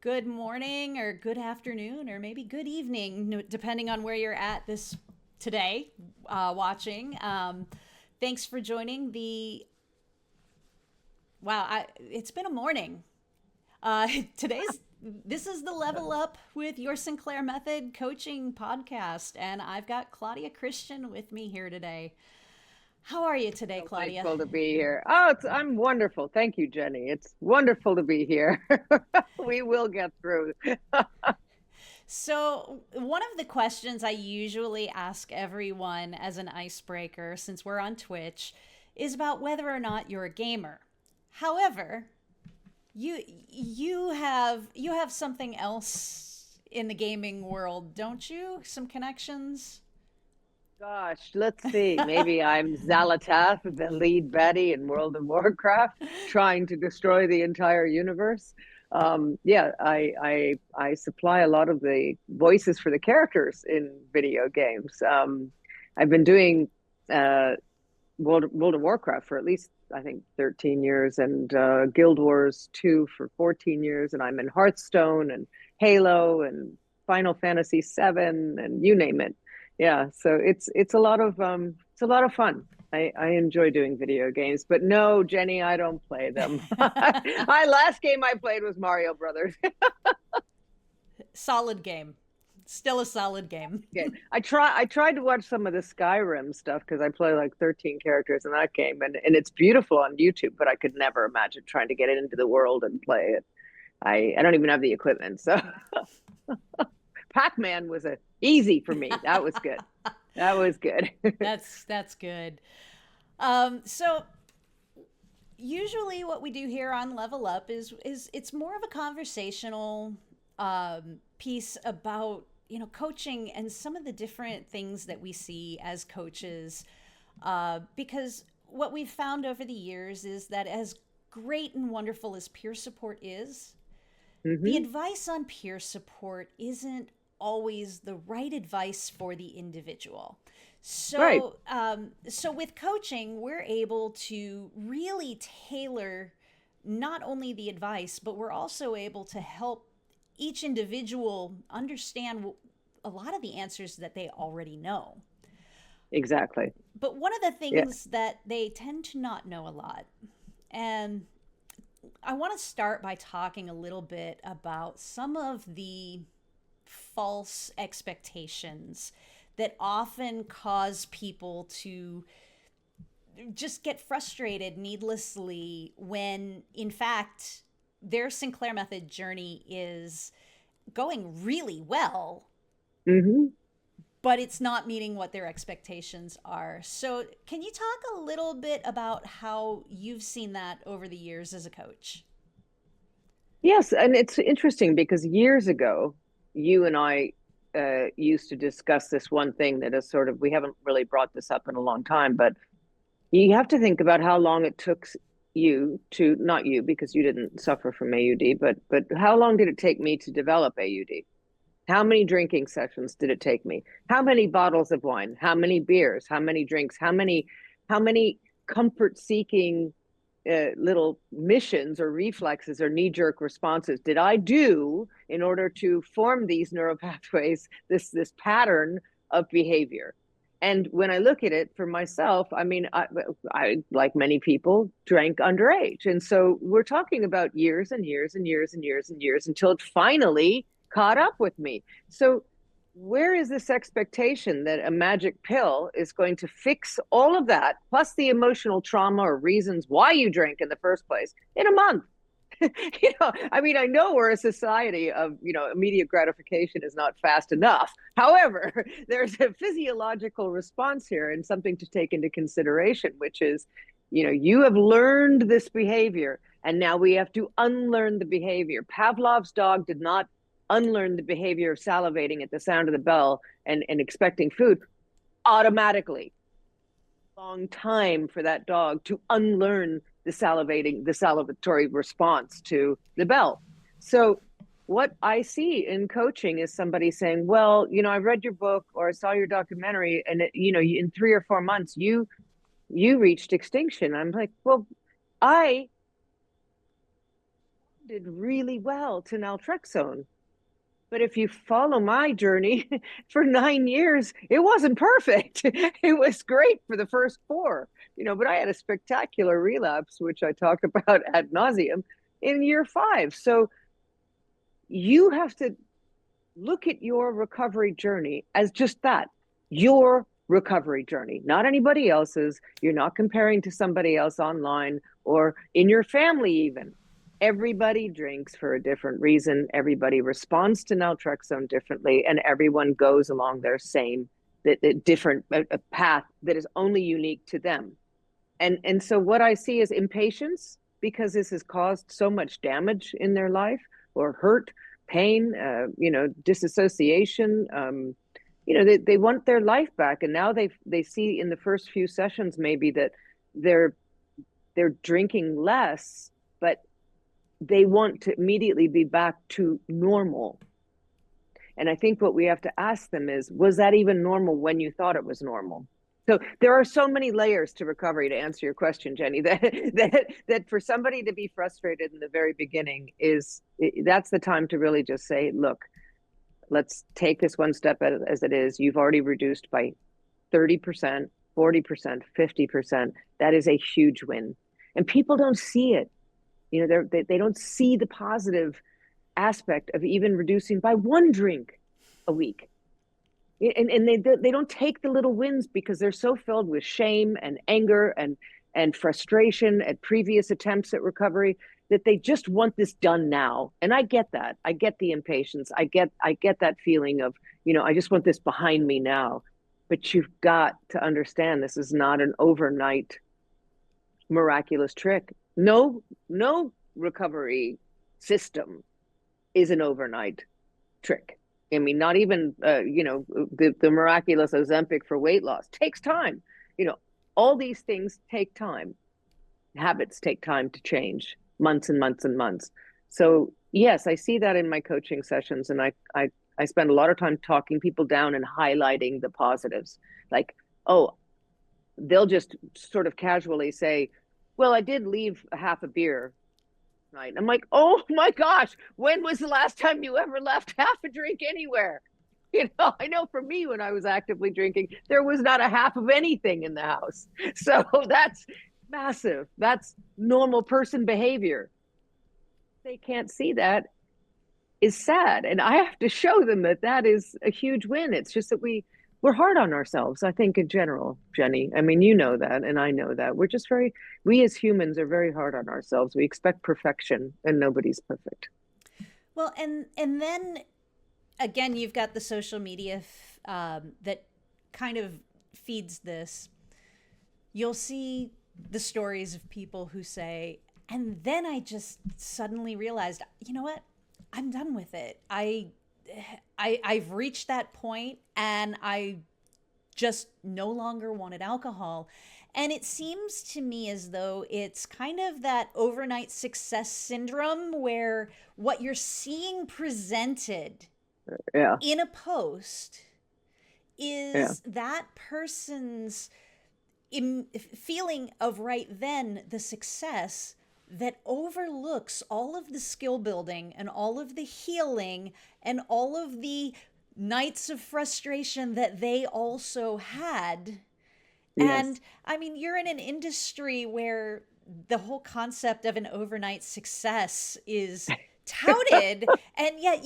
good morning or good afternoon or maybe good evening, depending on where you're at this today watching. Thanks for joining the. Wow, it's been a morning. Uh, today's this is the Level Up with Your Sinclair Method coaching podcast, and I've got Claudia Christian with me here today. How are you today, Claudia? Delightful to be here. I'm wonderful. Thank you, Jenny. It's wonderful to be here. We will get through. So, one of the questions I usually ask everyone as an icebreaker, since we're on Twitch, is about whether or not you're a gamer. However, you have something else in the gaming world, don't you? Some connections? Gosh, let's see. Maybe I'm Zalatath, the lead baddie in World of Warcraft, trying to destroy the entire universe. Yeah, I supply a lot of the voices for the characters in video games. I've been doing uh, World of Warcraft for at least I think 13 years, and Guild Wars 2 for 14 years, and I'm in Hearthstone and Halo and Final Fantasy 7 and you name it. Yeah, so it's a lot of fun. I enjoy doing video games, but no, Jenny, I don't play them. My last game I played was Mario Brothers. Solid game. Still a solid game. Game. I tried to watch some of the Skyrim stuff because I play like 13 characters in that game, and it's beautiful on YouTube, but I could never imagine trying to get it into the world and play it. I don't even have the equipment. So Pac-Man was a easy for me. That was good. That was good. That's good. So usually what we do here on Level Up is it's more of a conversational piece about coaching and some of the different things that we see as coaches, because what we've found over the years is that as great and wonderful as peer support is, the Hmm. advice on peer support isn't always the right advice for the individual. Right. So with coaching, we're able to really tailor not only the advice, but we're also able to help each individual understand a lot of the answers that they already know. Exactly. But one of the Yeah. things that they tend to not know a lot, and I want to start by talking a little bit about some of the false expectations that often cause people to just get frustrated needlessly when, in fact, their Sinclair Method journey is going really well, Hmm. but it's not meeting what their expectations are. So, can you talk a little bit about how you've seen that over the years as a coach? Yes, and it's interesting because years ago, you and I used to discuss this one thing that is sort of, we haven't really brought this up in a long time, but you have to think about how long it took you to, not you because you didn't suffer from AUD, but how long did it take me to develop AUD? How many drinking sessions did it take me? How many bottles of wine? How many beers? How many drinks? How many comfort seeking little missions or reflexes or knee jerk responses did I do in order to form these neural pathways, this pattern of behavior? And when I look at it for myself, I mean, I like many people drank underage, and so we're talking about years and years and years and years and years until it finally caught up with me. So where is this expectation that a magic pill is going to fix all of that, plus the emotional trauma or reasons why you drank in the first place in a month? I mean, I know we're a society of, immediate gratification is not fast enough. However, there's a physiological response here and something to take into consideration, which is, you have learned this behavior and now we have to unlearn the behavior. Pavlov's dog did not unlearn the behavior of salivating at the sound of the bell and expecting food automatically. Long time for that dog to unlearn the salivatory response to the bell. So what I see in coaching is somebody saying, well, I read your book or I saw your documentary and in 3 or 4 months you reached extinction. I'm like, well, I did really well to naltrexone. But if you follow my journey for 9 years, it wasn't perfect. It was great for the first four, but I had a spectacular relapse, which I talk about ad nauseum in year five. So you have to look at your recovery journey as just that, your recovery journey, not anybody else's. You're not comparing to somebody else online or in your family even. Everybody drinks for a different reason. Everybody responds to naltrexone differently, and everyone goes along their same different path that is only unique to them. And so what I see is impatience, because this has caused so much damage in their life, or hurt, pain, disassociation. They want their life back, and now they see in the first few sessions maybe that they're drinking less, but they want to immediately be back to normal. And I think what we have to ask them is, was that even normal when you thought it was normal? So there are so many layers to recovery, to answer your question, Jenny, that for somebody to be frustrated in the very beginning that's the time to really just say, look, let's take this one step as it is. You've already reduced by 30%, 40%, 50%. That is a huge win. And people don't see it. They don't see the positive aspect of even reducing by one drink a week. And they don't take the little wins because they're so filled with shame and anger and frustration at previous attempts at recovery that they just want this done now. And I get that. I get the impatience. I get that feeling of, I just want this behind me now. But you've got to understand, this is not an overnight miraculous trick. No recovery system is an overnight trick. I mean, not even, the miraculous Ozempic for weight loss takes time. All these things take time. Habits take time to change, months and months and months. So yes, I see that in my coaching sessions, and I spend a lot of time talking people down and highlighting the positives. Like, oh, they'll just sort of casually say, well, I did leave a half a beer night. I'm like, oh my gosh, when was the last time you ever left half a drink anywhere? I know for me, when I was actively drinking, there was not a half of anything in the house. So that's massive. That's normal person behavior. They can't see that is sad. And I have to show them that is a huge win. It's just that we're hard on ourselves, I think, in general, Jenny. I mean, you know that, and I know that. We as humans are very hard on ourselves. We expect perfection, and nobody's perfect. Well, and then again, you've got the social media that kind of feeds this. You'll see the stories of people who say, and then I just suddenly realized, you know what? I'm done with it. I've reached that point, and I just no longer wanted alcohol. And it seems to me as though it's kind of that overnight success syndrome, where what you're seeing presented in a post is that person's feeling of right then the success, that overlooks all of the skill building and all of the healing and all of the nights of frustration that they also had. Yes. And I mean, you're in an industry where the whole concept of an overnight success is touted, and yet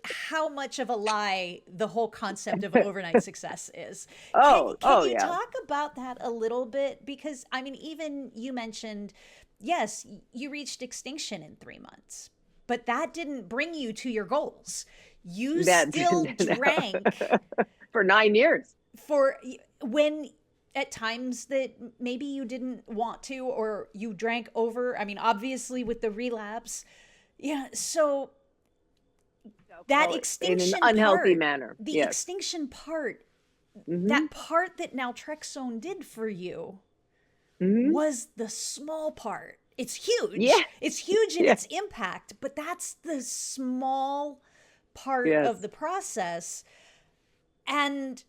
how much of a lie the whole concept of overnight success is. Can you talk about that a little bit? Because I mean, even you mentioned, yes, you reached extinction in 3 months, but that didn't bring you to your goals. You still drank for 9 years. When at times that maybe you didn't want to, or you drank over. I mean, obviously with the relapse. Yeah. So that extinction in an unhealthy part, manner. The extinction part, that part that naltrexone did for you was the small part. It's huge. Yeah. It's huge in its impact, but that's the small part of the process. And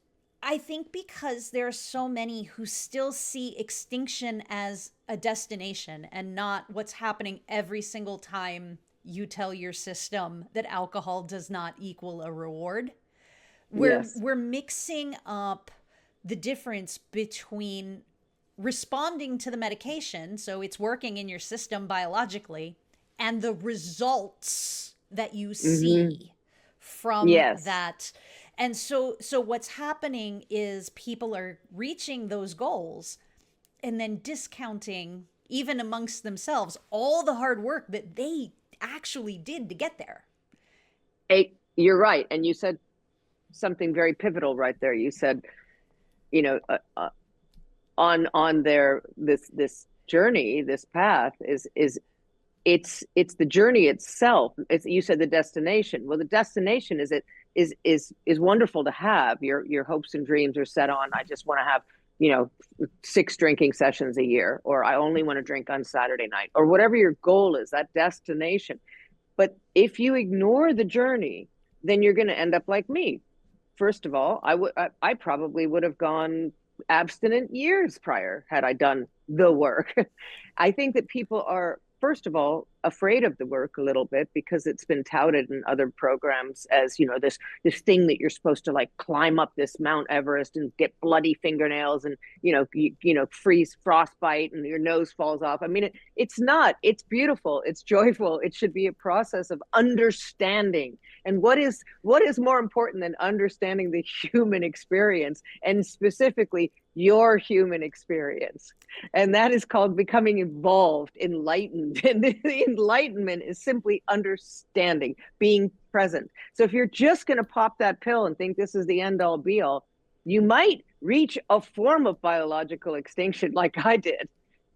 I think because there are so many who still see extinction as a destination and not what's happening every single time you tell your system that alcohol does not equal a reward. Yes. We're mixing up the difference between responding to the medication, so it's working in your system biologically, and the results that you Hmm. see from Yes. that. And so what's happening is people are reaching those goals and then discounting, even amongst themselves, all the hard work that they actually did to get there. You're right. And you said something very pivotal right there. You said, you know, on their this journey, this path is it's the journey itself. You said the destination. Well, the destination is wonderful to have. Your hopes and dreams are set on, I just want to have, 6 drinking sessions a year, or I only want to drink on Saturday night, or whatever your goal is, that destination. But if you ignore the journey, then you're going to end up like me. First of all, I probably would have gone abstinent years prior had I done the work. I think that people are, first of all, afraid of the work a little bit because it's been touted in other programs as, this thing that you're supposed to like climb up this Mount Everest and get bloody fingernails and, freeze frostbite and your nose falls off. I mean, it's not. It's beautiful. It's joyful. It should be a process of understanding. And what is more important than understanding the human experience, and specifically your human experience? And that is called becoming involved, enlightened. And the enlightenment is simply understanding, being present. So if you're just going to pop that pill and think this is the end all be all, you might reach a form of biological extinction like I did,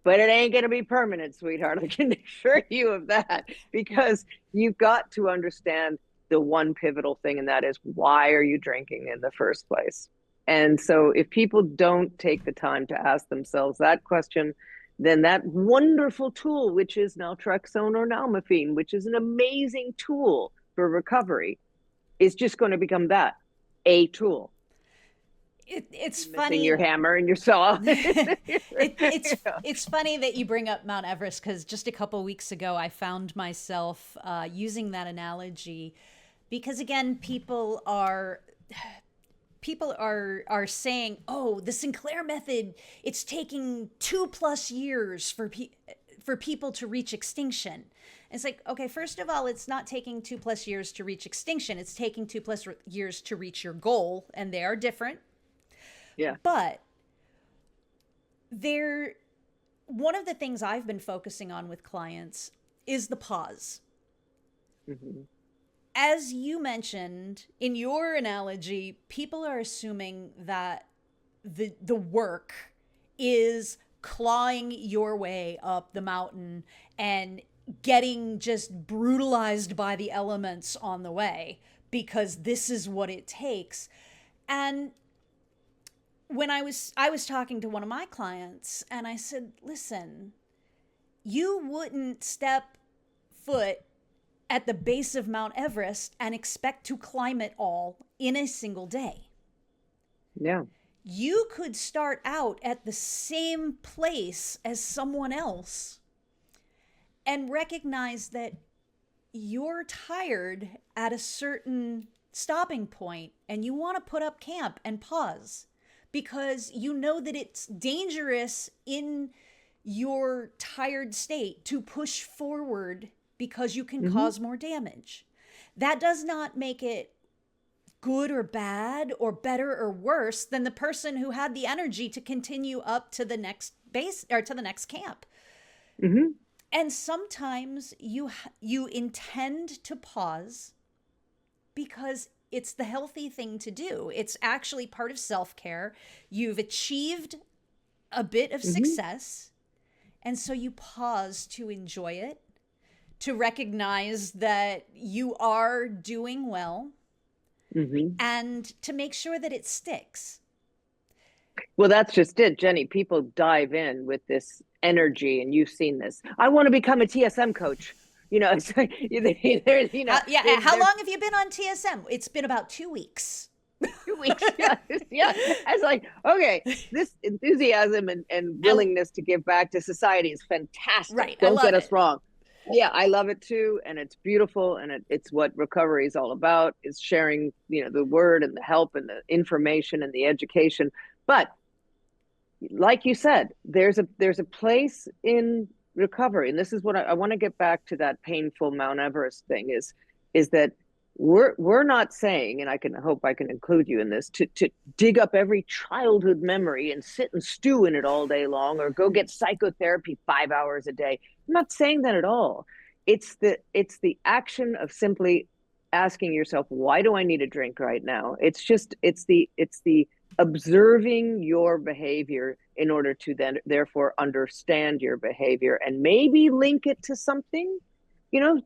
but it ain't going to be permanent, sweetheart. I can assure you of that, because you've got to understand the one pivotal thing, and that is, why are you drinking in the first place? And so if people don't take the time to ask themselves that question, then that wonderful tool, which is naltrexone or nalmefene, which is an amazing tool for recovery, is just going to become that, a tool. It's Missing your funny. hammer and your saw. It's funny that you bring up Mount Everest, because just a couple weeks ago I found myself using that analogy, because again, people are saying, oh, the Sinclair method, it's taking 2+ years for people to reach extinction. It's like, okay, first of all, it's not taking 2+ years to reach extinction. It's taking 2+ years to reach your goal, and they are different. Yeah. But there, one of the things I've been focusing on with clients is the pause. Mm-hmm. As you mentioned in your analogy, people are assuming that the work is clawing your way up the mountain and getting just brutalized by the elements on the way, because this is what it takes. And when I was talking to one of my clients, and I said, listen, you wouldn't step foot at the base of Mount Everest and expect to climb it all in a single day. Yeah. You could start out at the same place as someone else and recognize that you're tired at a certain stopping point and you want to put up camp and pause, because you know that it's dangerous in your tired state to push forward, because you can cause more damage. That does not make it good or bad or better or worse than the person who had the energy to continue up to the next base or to the next camp. Mm-hmm. And sometimes you intend to pause because it's the healthy thing to do. It's actually part of self-care. You've achieved a bit of success, and so you pause to enjoy it, to recognize that you are doing well, and to make sure that it sticks. Well, that's just it, Jenny. People dive in with this energy, and you've seen this. I want to become a TSM coach. It's like, How long have you been on TSM? It's been about 2 weeks. 2 weeks. Yeah, yeah. I was like, okay, this enthusiasm and I, willingness to give back to society is fantastic. right. I Don't get love us it. wrong. Yeah, I love it too, and it's beautiful, and it's what recovery is all about: is sharing, the word and the help and the information and the education. But like you said, there's a place in recovery, and this is what I want to get back to, that painful Mount Everest thing, is that we're not saying, and I can hope I can include you in this, to dig up every childhood memory and sit and stew in it all day long, or go get psychotherapy 5 hours a day. I'm not saying that at all. It's the action of simply asking yourself, why do I need a drink right now? It's the observing your behavior in order to then therefore understand your behavior and maybe link it to something,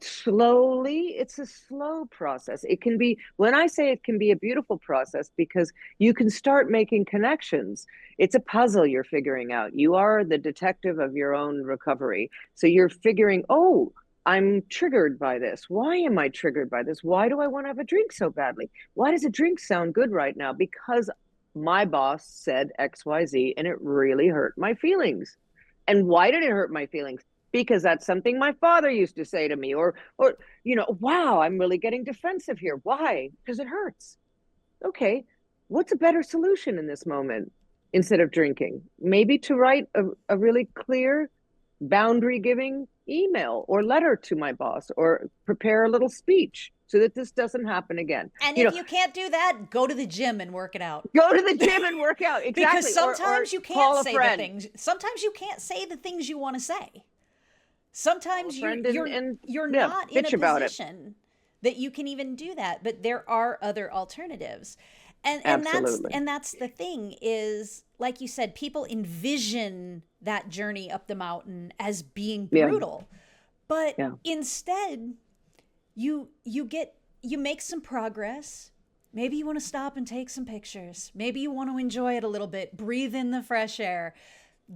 slowly. It's a slow process. It can be, when I say it can be a beautiful process, because you can start making connections. It's a puzzle you're figuring out. You are the detective of your own recovery. So you're figuring, oh, I'm triggered by this. Why am I triggered by this? Why do I want to have a drink so badly? Why does a drink sound good right now? Because my boss said XYZ and it really hurt my feelings. And why did it hurt my feelings? Because that's something my father used to say to me, or wow, I'm really getting defensive here. Why? Because it hurts. Okay, what's a better solution in this moment instead of drinking? Maybe to write a really clear, boundary giving email or letter to my boss, or prepare a little speech so that this doesn't happen again. And if you can't do that, go to the gym and work it out. Go to the gym and work out. Because Exactly. Or sometimes you can't call a say the friend. things. Sometimes you can't say the things you want to say. Call Sometimes a you're friend you're and you're yeah, not in a bitch about it. position that you can even do that, but there are other alternatives. And that's Absolutely. and that's the thing, is like you said, people envision that journey up the mountain as being Yeah. brutal. But Yeah. instead, you make some progress. Maybe you want to stop and take some pictures. Maybe you want to enjoy it a little bit, breathe in the fresh air.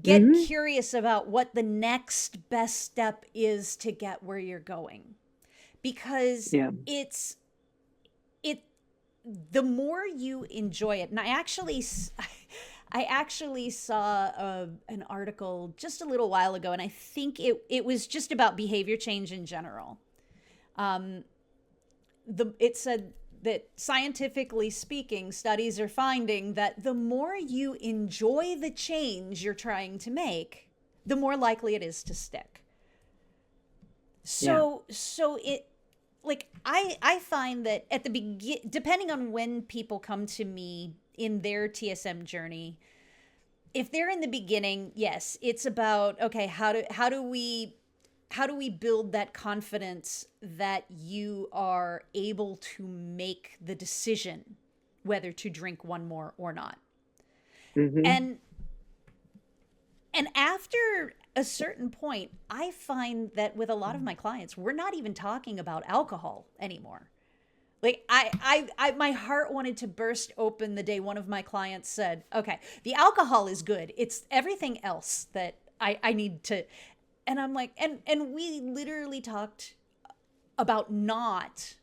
Get Mm-hmm. curious about what the next best step is to get where you're going. Because Yeah. it the more you enjoy it. And I actually saw an article just a little while ago, and I think it was just about behavior change in general. It said that, scientifically speaking, studies are finding that the more you enjoy the change you're trying to make, the more likely it is to stick. So it, like, I find that at the depending on when people come to me in their TSM journey, if they're in the beginning, yes, it's about, okay, how do we build that confidence that you are able to make the decision whether to drink one more or not. Mm-hmm. And after a certain point, I find that with a lot of my clients, we're not even talking about alcohol anymore. Like, my heart wanted to burst open the day one of my clients said, okay, the alcohol is good. It's everything else that I need to. And I'm like, and we literally talked about not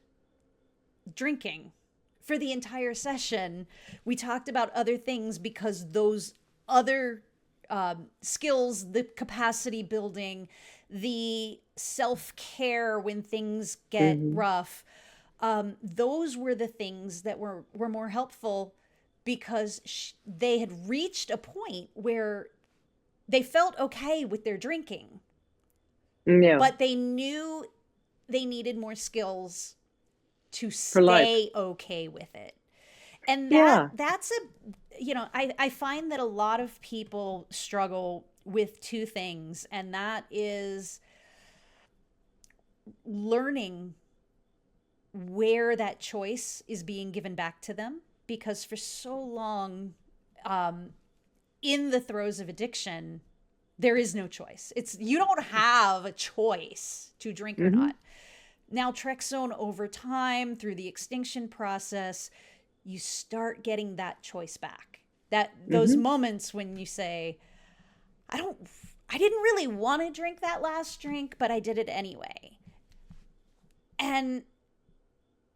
drinking for the entire session. We talked about other things because those other skills, the capacity building, the self-care when things get Mm-hmm. rough, those were the things that were more helpful, because they had reached a point where they felt okay with their drinking, Yeah. but they knew they needed more skills to For life. stay okay with it. And Yeah. that's I find that a lot of people struggle with two things, and that is learning where that choice is being given back to them, because for so long, in the throes of addiction, there is no choice. It's, you don't have a choice to drink or Mm-hmm. not. Naltrexone, over time, through the extinction process, you start getting that choice back. That those Mm-hmm. moments when you say, I didn't really want to drink that last drink, but I did it anyway. And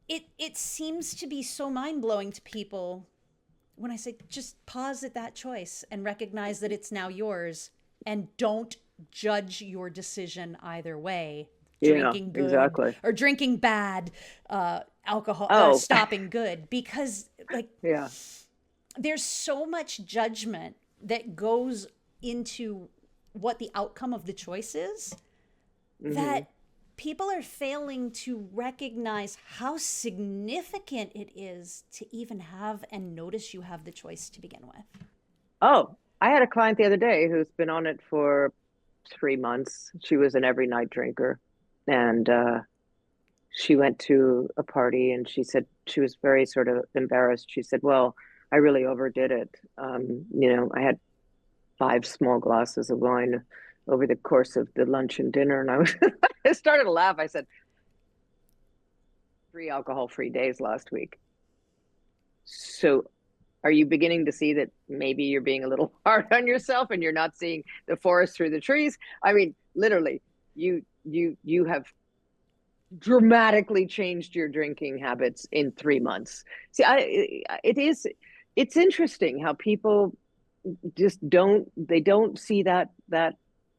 it seems to be so mind-blowing to people when I say just pause at that choice and recognize that it's now yours, and don't judge your decision either way. Yeah, Drinking good exactly. or drinking bad, alcohol, Oh, stopping good, because like yeah. there's so much judgment that goes into what the outcome of the choice is, Hmm. that people are failing to recognize how significant it is to even have and notice you have the choice to begin with. Oh, I had a client the other day who's been on it for 3 months. She was an every night drinker, and she went to a party, and she said she was very sort of embarrassed. She said, "Well, I really overdid it. I had 5 small glasses of wine over the course of the lunch and dinner," and I started to laugh. I said, 3 alcohol-free days last week. So are you beginning to see that maybe you're being a little hard on yourself and you're not seeing the forest through the trees? I mean, literally, you have dramatically changed your drinking habits in 3 months. See, it's interesting how people just don't see that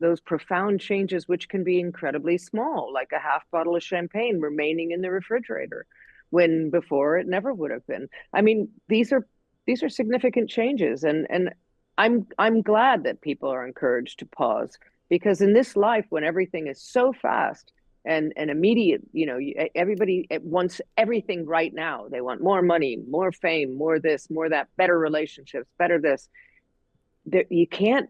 those profound changes, which can be incredibly small, like a half bottle of champagne remaining in the refrigerator, when before it never would have been. I mean, these are significant changes, and I'm glad that people are encouraged to pause, because in this life, when everything is so fast and immediate, everybody wants everything right now. They want more money, more fame, more this, more that, better relationships, better this. You can't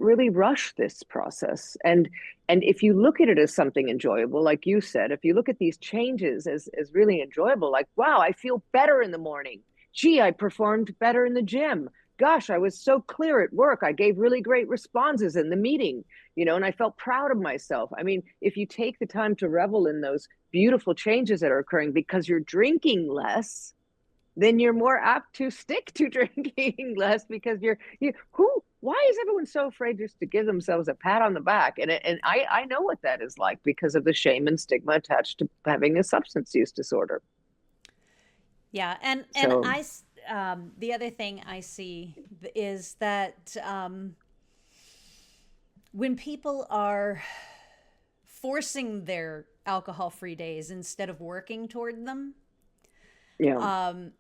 really rush this process, and if you look at it as something enjoyable, like you said, if you look at these changes as really enjoyable, like, wow, I feel better in the morning. Gee, I performed better in the gym. Gosh, I was so clear at work. I gave really great responses in the meeting, and I felt proud of myself. I mean, if you take the time to revel in those beautiful changes that are occurring because you're drinking less, then you're more apt to stick to drinking less, because why is everyone so afraid just to give themselves a pat on the back? And I know what that is like, because of the shame and stigma attached to having a substance use disorder. Yeah, and So the other thing I see is that when people are forcing their alcohol-free days instead of working toward them, yeah, um,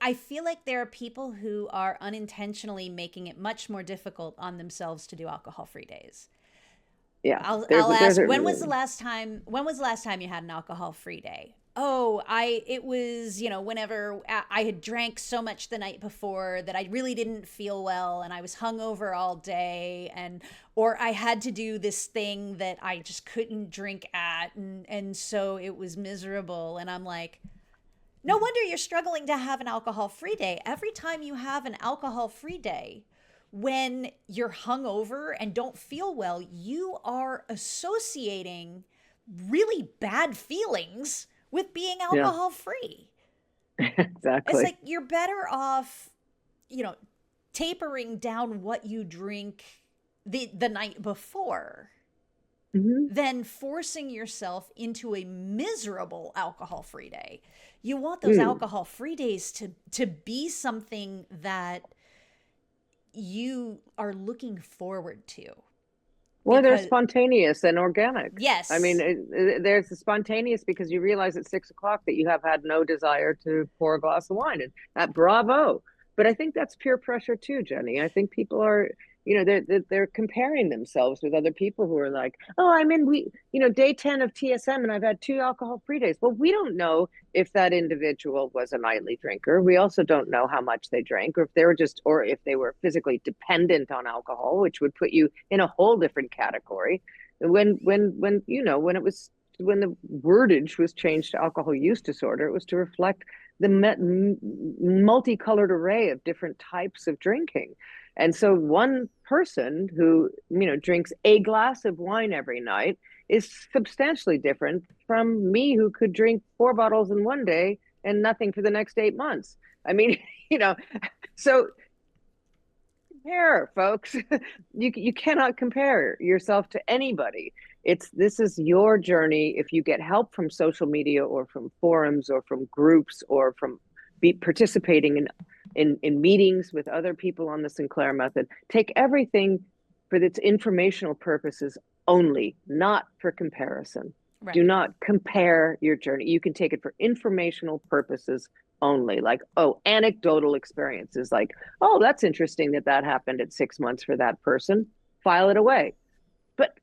I feel like there are people who are unintentionally making it much more difficult on themselves to do alcohol-free days. yeah, I'll there's ask, a when was the last time you had an alcohol free day? Oh, it was, whenever I had drank so much the night before that I really didn't feel well, and I was hungover all day, or I had to do this thing that I just couldn't drink at, and so it was miserable. And I'm like, no wonder you're struggling to have an alcohol free day. Every time you have an alcohol free day, when you're hungover and don't feel well, you are associating really bad feelings with being yeah. alcohol free. It's Exactly. like you're better off, you know, tapering down what you drink the night before Hmm. than forcing yourself into a miserable alcohol free day. You want those Mm. alcohol free days to be something that you are looking forward to, Or they're because spontaneous and organic. I mean, yes. there's the spontaneous because you realize at 6 o'clock that you have had no desire to pour a glass of wine, and that bravo. But I think that's peer pressure too, Jenny. I think people are, they're comparing themselves with other people who are like, oh, I'm in day 10 of TSM and I've had 2 alcohol-free days. Well, we don't know if that individual was a nightly drinker. We also don't know how much they drank, or if they were physically dependent on alcohol, which would put you in a whole different category. When the wordage was changed to alcohol use disorder, it was to reflect the multicolored array of different types of drinking. And so one person who, drinks a glass of wine every night is substantially different from me, who could drink 4 bottles in one day and nothing for the next 8 months. I mean, you know, so compare, folks. You cannot compare yourself to anybody. This is your journey. If you get help from social media or from forums or from groups or from participating in meetings with other people on the Sinclair method, take everything for its informational purposes only, not for comparison. Do Right. not compare your journey. You can take it for informational purposes only, like, oh, anecdotal experiences, like, oh, that's interesting that that happened at 6 months for that person. File it away. But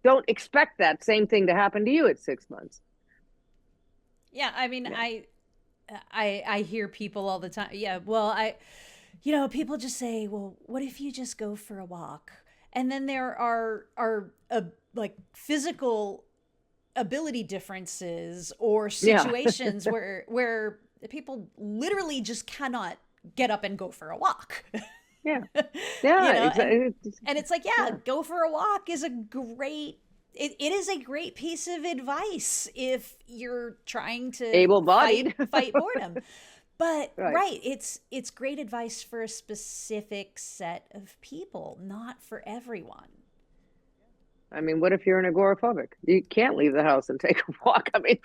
don't expect that same thing to happen to you at 6 months. Yeah, I mean, Yeah. I hear people all the time. Yeah, well, people just say, "Well, what if you just go for a walk?" And then there are like physical ability differences or Yeah. situations where people literally just cannot get up and go for a walk. Yeah. Yeah. And Exactly. it's like, yeah, Yeah. go for a walk is a great it is a great piece of advice if you're trying to Able fight bodied. fight boredom. But Right. right, it's great advice for a specific set of people, not for everyone. I mean, what if you're an agoraphobic? You can't leave the house and take a walk. I mean,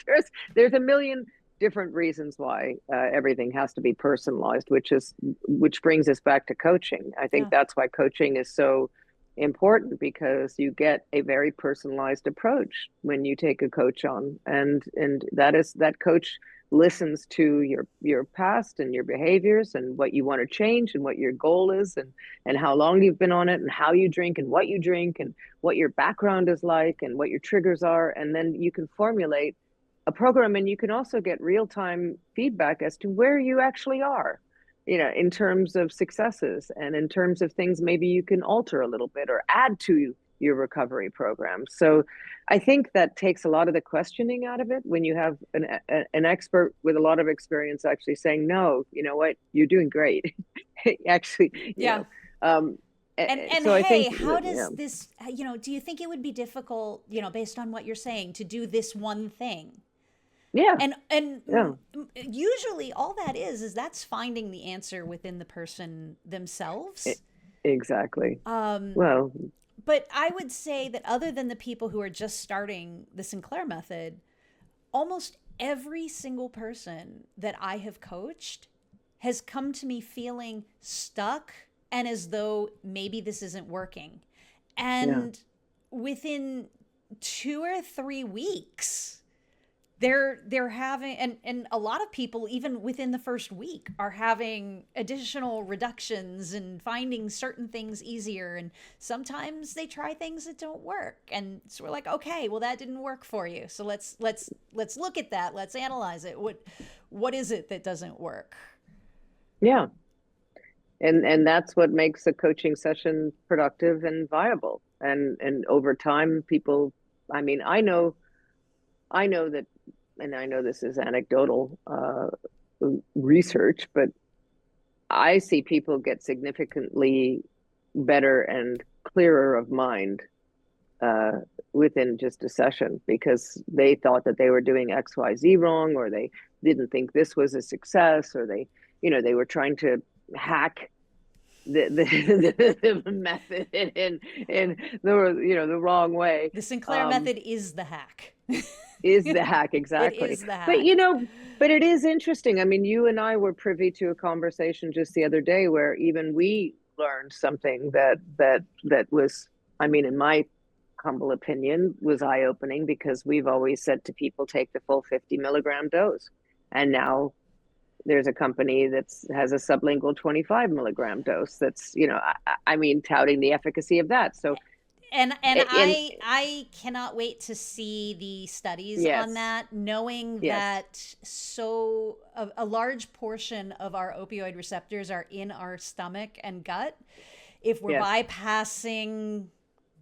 there's a million different reasons why everything has to be personalized, which brings us back to coaching. I think Yeah. that's why coaching is so important, because you get a very personalized approach when you take a coach on, and that coach listens to your past and your behaviors and what you want to change and what your goal is, and how long you've been on it and how you drink and what you drink and what your background is like and what your triggers are. And then you can formulate a program, and you can also get real-time feedback as to where you actually are, in terms of successes and in terms of things maybe you can alter a little bit or add to your recovery program. So I think that takes a lot of the questioning out of it when you have an expert with a lot of experience actually saying, no, you know what, you're doing great. Actually, Yeah. um, And so I hey, think, how yeah, does this, do you think it would be difficult, based on what you're saying, to do this one thing? yeah, And yeah, usually all that is that's finding the answer within the person e- themselves. exactly. Um, Well, but I would say that other than the people who are just starting the Sinclair method, almost every single person that I have coached has come to me feeling stuck and as though maybe this isn't working. yeah, And within 2 or 3 weeks, they're having, and a lot of people even within the first week are having additional reductions and finding certain things easier, and sometimes they try things that don't work, and so we're like, okay, well, that didn't work for you, so let's look at that, let's analyze it. What is it that doesn't work? yeah. And that's what makes a coaching session productive and viable. And over time, people, I mean, I know that, and I know this is anecdotal research, but I see people get significantly better and clearer of mind uh, within just a session, because they thought that they were doing XYZ wrong, or they didn't think this was a success, or they were trying to hack the method in the wrong way. The Sinclair Um, method is the hack. is the hack, It exactly. is the But hack. but it is interesting. I mean, you and I were privy to a conversation just the other day where even we learned something that was, I mean, in my humble opinion, was eye-opening, because we've always said to people, take the full 50 milligram dose. And now there's a company that has a sublingual 25 milligram dose that's, I mean, touting the efficacy of that. So, And and I cannot wait to see the studies on yes, that, knowing yes, that a large portion of our opioid receptors are in our stomach and gut. If we're yes. bypassing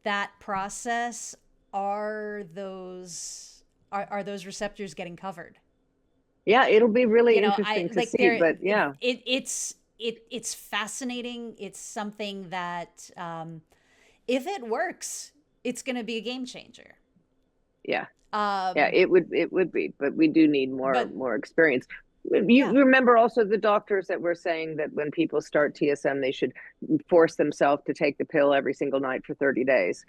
that process, are those receptors getting covered? Yeah, it'll be really I interesting to like see, there but yeah, it's fascinating. It's something that if it works, it's going to be a game changer. yeah, yeah, Um, it would be, but we do need more but more experience. You Yeah. remember also the doctors that were saying that when people start TSM, they should force themselves to take the pill every single night for 30 days.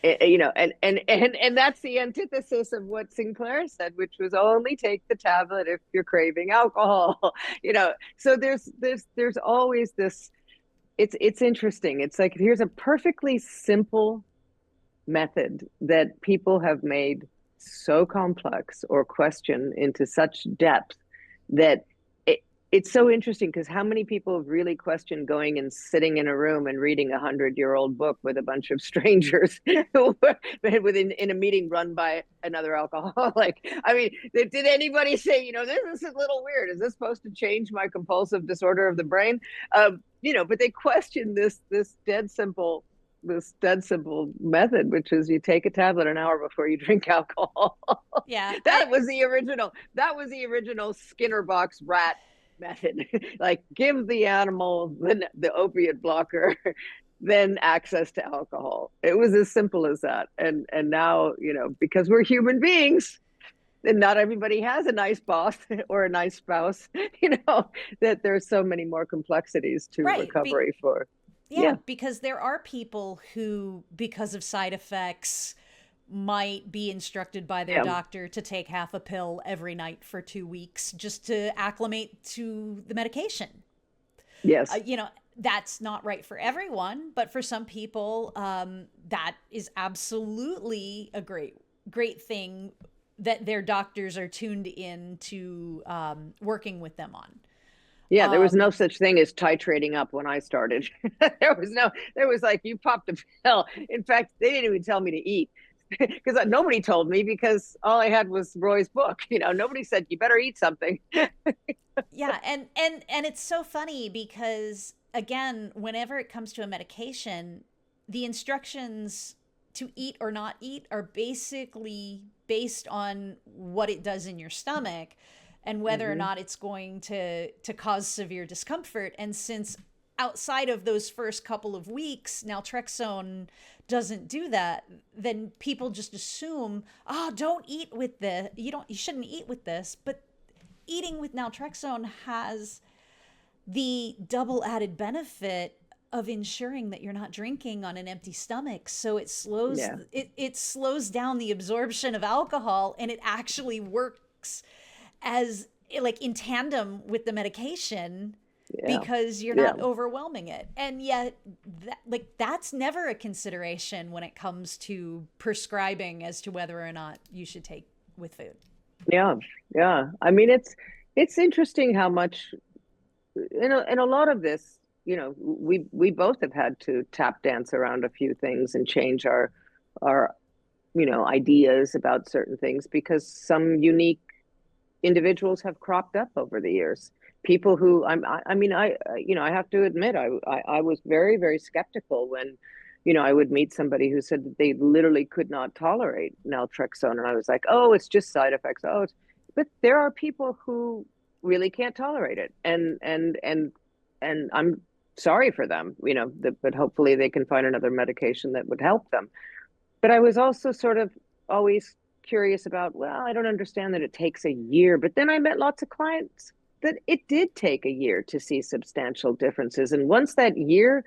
And that's the antithesis of what Sinclair said, which was only take the tablet if you're craving alcohol. So there's always this. It's interesting. It's like here's a perfectly simple method that people have made so complex or question into such depth that it's so interesting because how many people have really questioned going and sitting in a room and reading 100-year-old book with a bunch of strangers in a meeting run by another alcoholic? I mean, did anybody say, this is a little weird? Is this supposed to change my compulsive disorder of the brain? But they question this dead simple method, which is you take a tablet an hour before you drink alcohol. Yeah. That was the original Skinner box rat method. Like give the animal the opiate blocker, then access to alcohol. It was as simple as that. And now, because we're human beings, and not everybody has a nice boss or a nice spouse, that there's so many more complexities to Right. recovery for. Yeah, Yeah. because there are people who, because of side effects, might be instructed by their Yeah. doctor to take half a pill every night for 2 weeks just to acclimate to the medication. Yes. You know, that's not right for everyone, but for some people, that is absolutely a great thing that their doctors are tuned in to working with them on. Yeah, there was no Um, such thing as titrating up when I started. There was like, you popped a pill. In fact, they didn't even tell me to eat because nobody told me because all I had was Roy's book. Nobody said, you better eat something. yeah, and it's so funny because again, whenever it comes to a medication, the instructions to eat or not eat are basically based on what it does in your stomach and whether or Mm-hmm. not it's going to cause severe discomfort. And since outside of those first couple of weeks, naltrexone doesn't do that, then people just assume, oh, don't eat with this. You shouldn't eat with this. But eating with naltrexone has the double added benefit of ensuring that you're not drinking on an empty stomach, so Yeah. it slows down the absorption of alcohol, and it actually works as like in tandem with the medication Yeah. because you're Yeah. not overwhelming it. And yet that's never a consideration when it comes to prescribing as to whether or not you should take with food. Yeah. Yeah. I mean, it's interesting how much in a lot of this, we both have had to tap dance around a few things and change our ideas about certain things because some unique individuals have cropped up over the years. People who I mean, I have to admit, I was very, very skeptical when, I would meet somebody who said that they literally could not tolerate naltrexone, and I was like, oh, it's just side effects. But there are people who really can't tolerate it, and I'm sorry for them, but hopefully they can find another medication that would help them. But I was also sort of always curious about, well, I don't understand that it takes a year. But then I met lots of clients that it did take a year to see substantial differences. And once that year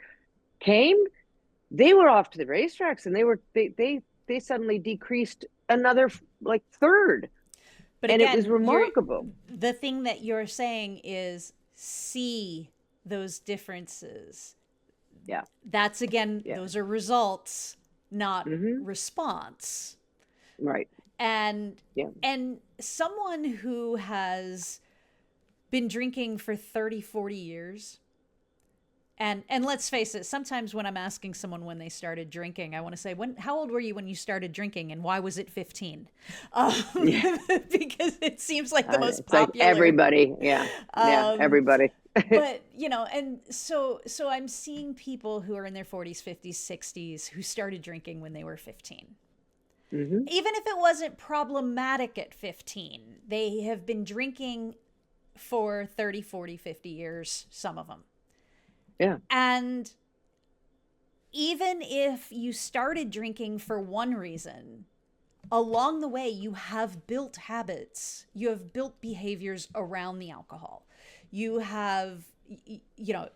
came, they were off to the racetracks and they suddenly decreased another like third. But And it was again, remarkable. the thing that you're saying is see those differences. Yeah. That's again, Yeah. those are results, not Mm-hmm. response. Right. And Yeah. someone who has been drinking for 30, 40 years, and let's face it, sometimes when I'm asking someone when they started drinking, I want to say, how old were you when you started drinking and why was it 15? Um, Yeah. because it seems like the most It's like popular. everybody. Yeah. Yeah. Um, Everybody. but and so I'm seeing people who are in their 40s, 50s, 60s who started drinking when they were 15. Mm-hmm. Even if it wasn't problematic at 15, they have been drinking for 30, 40, 50 years, some of them. Yeah. And even if you started drinking for one reason, along the way, you have built habits, you have built behaviors around the alcohol. You have, you know,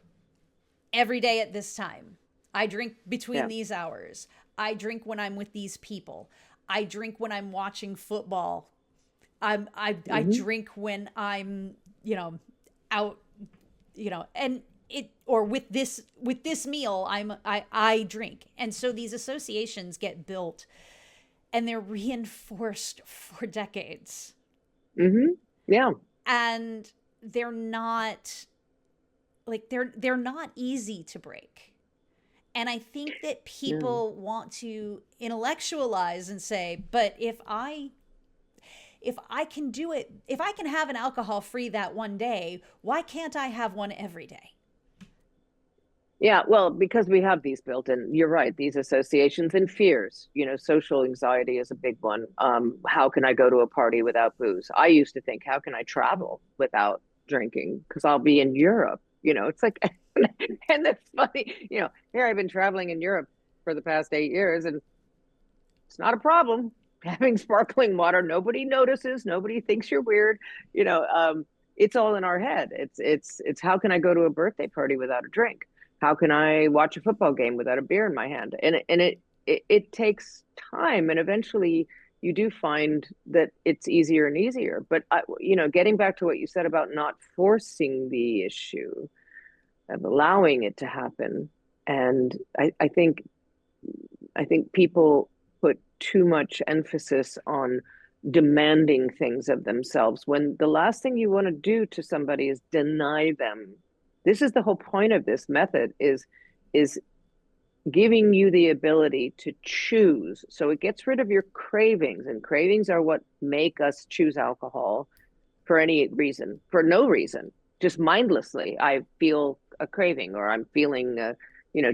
every day at this time, I drink between Yeah. these hours. I drink when I'm with these people. I drink when I'm watching football. I Hmm. drink when I'm, out, and it, or with this meal, I drink. And so these associations get built and they're reinforced for decades. Hmm. Yeah. And they're not they're not easy to break. And I think that No. people want to intellectualize and say, but if I can do it, if I can have an alcohol free that one day, why can't I have one every day? Yeah, well, because we have these built in, you're right, these associations and fears. Social anxiety is a big one. How can I go to a party without booze? I used to think, how can I travel without drinking? Because I'll be in Europe. It's like, and that's funny. Here I've been traveling in Europe for the past 8 years, and it's not a problem having sparkling water. Nobody notices. Nobody thinks you're weird. You know, um, it's all in our head. It's how can I go to a birthday party without a drink? How can I watch a football game without a beer in my hand? And it takes time, and eventually you do find that it's easier and easier. But getting back to what you said about not forcing the issue, of allowing it to happen, and I think people put too much emphasis on demanding things of themselves when the last thing you want to do to somebody is deny them. This is the whole point of this method is giving you the ability to choose. So it gets rid of your cravings, and cravings are what make us choose alcohol for any reason, for no reason, just mindlessly. I feel a craving, or I'm feeling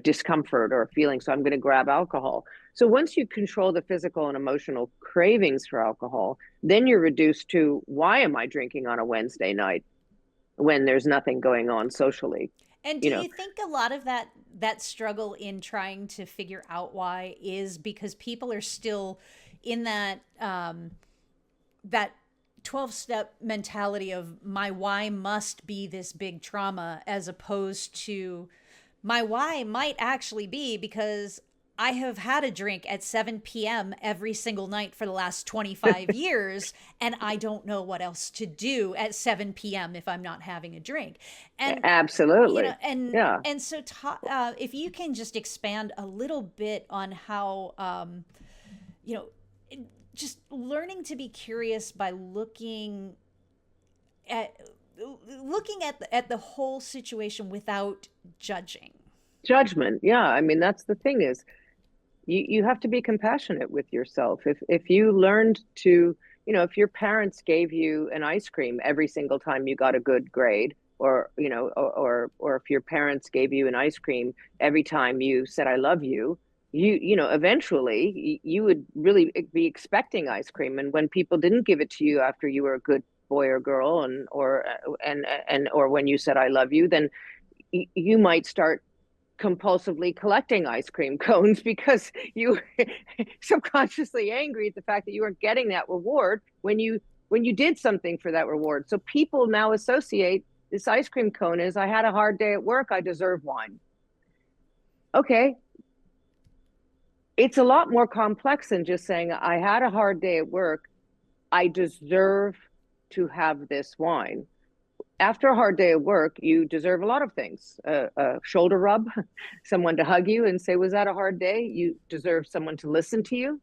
discomfort or feeling, so I'm going to grab alcohol. So once you control the physical and emotional cravings for alcohol, then you're reduced to, why am I drinking on a Wednesday night when there's nothing going on socially? And do You know, you think a lot of that struggle in trying to figure out why is because people are still in that 12-step mentality of my why must be this big trauma, as opposed to my why might actually be because I have had a drink at 7 p.m. every single night for the last 25 years, and I don't know what else to do at 7 p.m. if I'm not having a drink. And absolutely. Yeah. so if you can just expand a little bit on how you know just learning to be curious by at looking at the whole situation without judging. Judgment. Yeah. I mean, that's the thing is, you have to be compassionate with yourself. If you learned to, if your parents gave you an ice cream every single time you got a good grade, or if your parents gave you an ice cream every time you said I love you, eventually you would really be expecting ice cream. And when people didn't give it to you after you were a good boy or girl, or when you said I love you, then you might start compulsively collecting ice cream cones because you were subconsciously angry at the fact that you weren't getting that reward when you did something for that reward. So people now associate this ice cream cone is, I had a hard day at work, I deserve wine. Okay, it's a lot more complex than just saying I had a hard day at work, I deserve to have this wine. After a hard day of work, you deserve a lot of things. A shoulder rub, someone to hug you and say, was that a hard day? You deserve someone to listen to you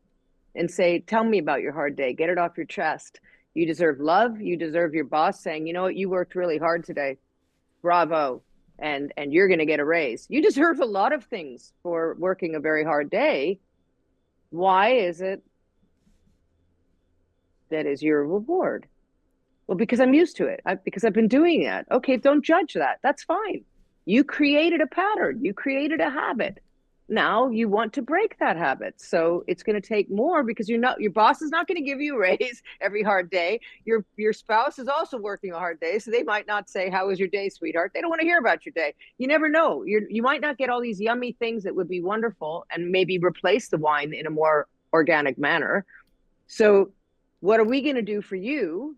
and say, tell me about your hard day. Get it off your chest. You deserve love. You deserve your boss saying, you know what, you worked really hard today. Bravo. And you're going to get a raise. You deserve a lot of things for working a very hard day. Why is it that is your reward? Well, because I'm used to it. Because I've been doing that. Okay, don't judge that. That's fine. You created a pattern. You created a habit. Now you want to break that habit. So it's going to take more, because your boss is not going to give you a raise every hard day. Your spouse is also working a hard day, so they might not say, "How was your day, sweetheart?" They don't want to hear about your day. You never know. You might not get all these yummy things that would be wonderful and maybe replace the wine in a more organic manner. So what are we going to do for you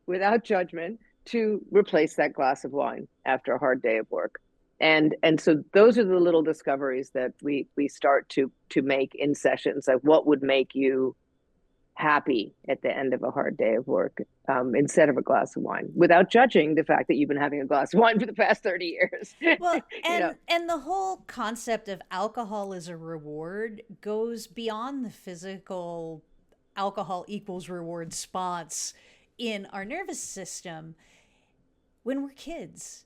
without judgment to replace that glass of wine after a hard day of work? And so those are the little discoveries that we start to make in sessions, like what would make you happy at the end of a hard day of work, instead of a glass of wine, without judging the fact that you've been having a glass of wine for the past 30 years. Well, you know and the whole concept of alcohol as a reward goes beyond the physical alcohol equals reward response in our nervous system. When we're kids,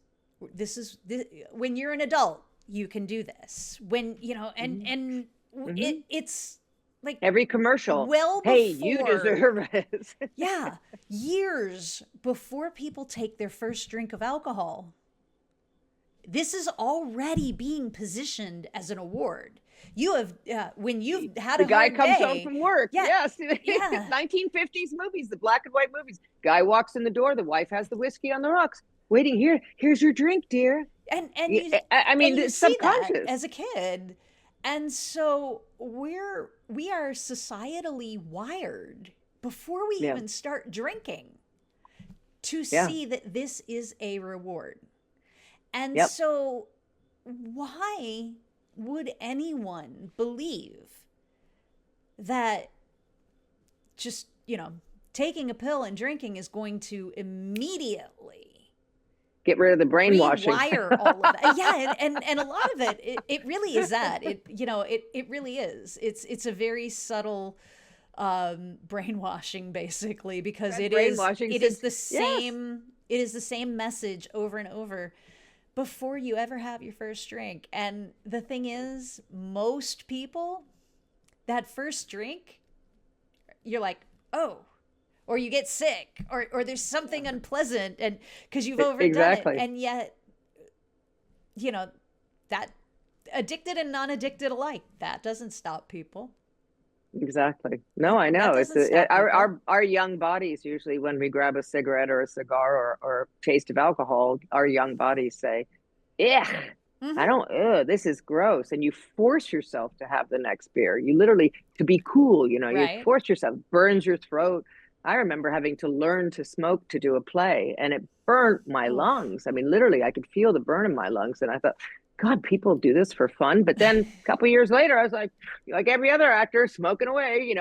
when you're an adult, you can do this. When, and mm-hmm. it's like Every commercial, well hey, you before, deserve this. yeah, years before people take their first drink of alcohol, this is already being positioned as an award. You have, when you've had the a guy hard comes day, home from work. yeah, Yes. yeah, 1950s movies, the black and white movies. Guy walks in the door, the wife has the whiskey on the rocks waiting. Here's your drink, dear. and you I and mean, you it's see that subconscious. as a kid, and so we are societally wired before we Yeah. even start drinking to Yeah. see that this is a reward. And Yep. so why would anyone believe that just, taking a pill and drinking is going to immediately Get rid of the brainwashing. rewire all of that? Yeah, and a lot of it really is that. It really is. It's a very subtle brainwashing, basically, because That it is brainwashing it is since, the yes. same it is the same message over and over before you ever have your first drink. And the thing is, most people, that first drink, you're like, oh, or you get sick, or there's something unpleasant, and because you've overdone Exactly. it. And yet, that addicted and non-addicted alike, that doesn't stop people. Exactly. No, I That know. It's doesn't stop people. our young bodies, usually when we grab a cigarette or a cigar or a taste of alcohol, our young bodies say, "Ugh, I Mm-hmm. don't. Ugh, this is gross." And you force yourself to have the next beer. You literally, to be cool, you Right. force yourself. Burns your throat. I remember having to learn to smoke to do a play, and it burnt my Oh. lungs. I mean, literally, I could feel the burn in my lungs, and I thought, God, people do this for fun. But then a couple years later, I was like every other actor, smoking away.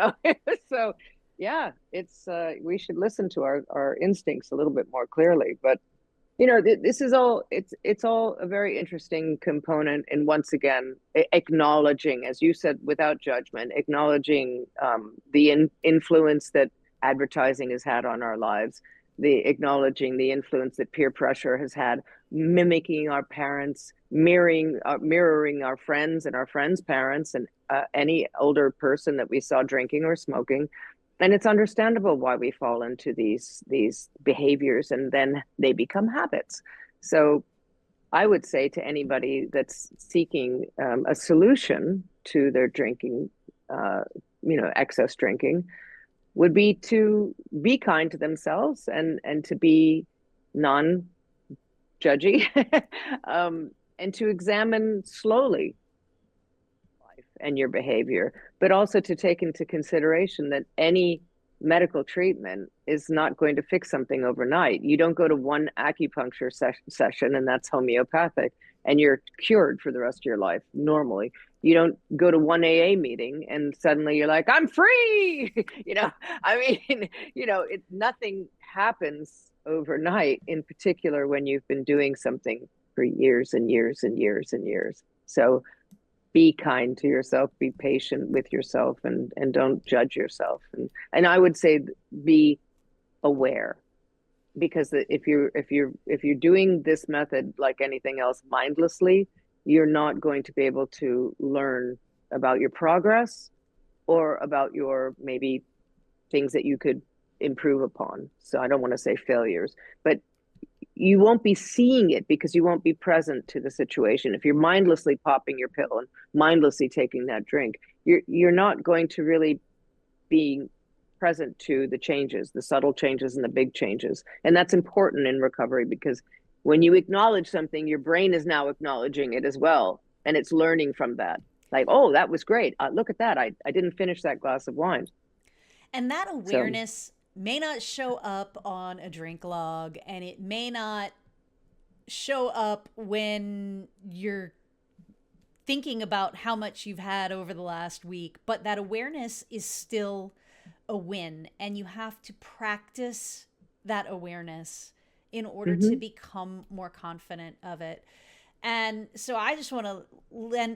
So, yeah, it's we should listen to our instincts a little bit more clearly. But this is all it's all a very interesting component, and once again, acknowledging, as you said, without judgment, acknowledging the influence that advertising has had on our lives, the acknowledging the influence that peer pressure has had, mimicking our parents, mirroring our friends and our friends' parents, and any older person that we saw drinking or smoking. And it's understandable why we fall into these behaviors, and then they become habits. So I would say to anybody that's seeking a solution to their drinking, excess drinking, would be to be kind to themselves, and to be non judgy, and to examine slowly life and your behavior, but also to take into consideration that any medical treatment is not going to fix something overnight. You don't go to one acupuncture session and that's homeopathic and you're cured for the rest of your life normally. You don't go to one AA meeting and suddenly you're like, I'm free. I mean, nothing happens overnight, in particular when you've been doing something for years and years and years and years. So be kind to yourself, be patient with yourself, and don't judge yourself. And I would say be aware, because if you're doing this method like anything else mindlessly, you're not going to be able to learn about your progress or about your maybe things that you could improve upon. So I don't want to say failures, but you won't be seeing it because you won't be present to the situation. If you're mindlessly popping your pill and mindlessly taking that drink, you're not going to really be present to the changes, the subtle changes and the big changes. And that's important in recovery, because when you acknowledge something, your brain is now acknowledging it as well, and it's learning from that. Like, oh, that was great. Look at that. I didn't finish that glass of wine. And that So awareness may not show up on a drink log, and it may not show up when you're thinking about how much you've had over the last week, but that awareness is still a win. And you have to practice that awareness in order to mhm. become more confident of it. And so I just want to, we're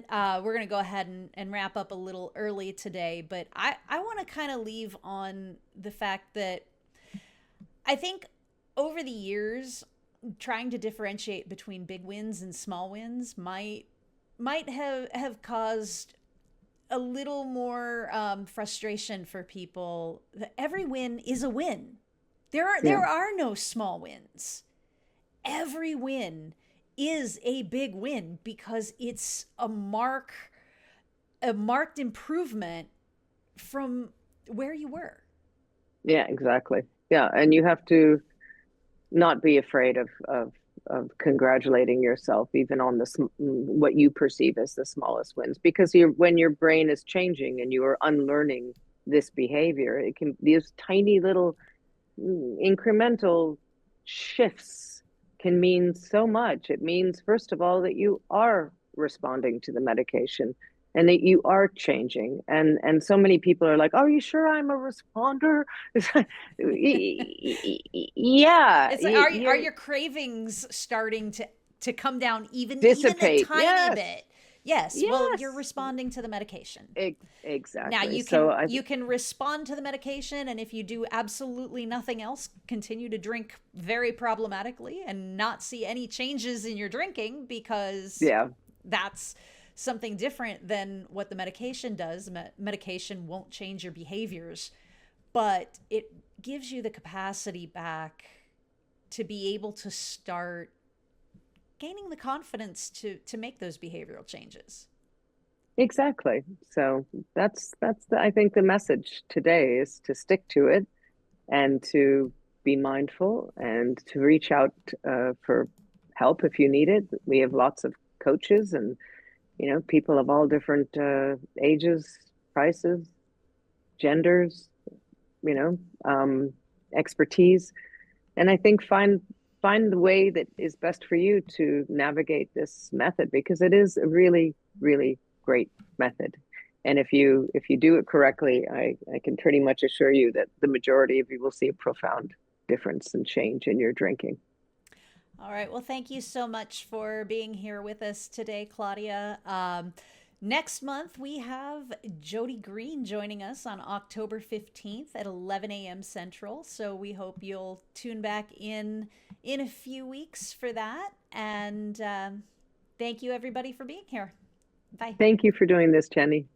going to go ahead and wrap up a little early today, but I want to kind of leave on the fact that I think over the years, trying to differentiate between big wins and small wins might have caused a little more frustration for people. Every win is a win. Yeah, There are no small wins. Every win is a big win because it's a marked improvement from where you were. yeah, exactly. Yeah, and you have to not be afraid of congratulating yourself even on what you perceive as the smallest wins, because when your brain is changing and you are unlearning this behavior, it can, these tiny little incremental shifts can mean so much. It means, first of all, that you are responding to the medication and that you are changing. And so many people are like, "Are you sure I'm a responder?" Yeah, It's like, are you're your cravings starting to come down even a dissipate. tiny Yes, bit? Yes. Well, you're yes, responding to the medication. Now exactly. So I, you can respond to the medication, and if you do absolutely nothing else, continue to drink very problematically and not see any changes in your drinking, because yeah, that's something different than what the medication does. Medication won't change your behaviors, but it gives you the capacity back to be able to start gaining the confidence to make those behavioral changes. exactly. So I think the message today is to stick to it and to be mindful and to reach out for help if you need it. We have lots of coaches and people of all different ages, prices, genders, you know, expertise, and I think find the way that is best for you to navigate this method, because it is a really really great method. And if you do it correctly, I can pretty much assure you that the majority of you will see a profound difference and change in your drinking. All right. Well, thank you so much for being here with us today, Claudia. Next month, we have Jody Green joining us on October 15th at 11 a.m. Central. So we hope you'll tune back in a few weeks for that. And thank you, everybody, for being here. Bye. Thank you for doing this, Jenny.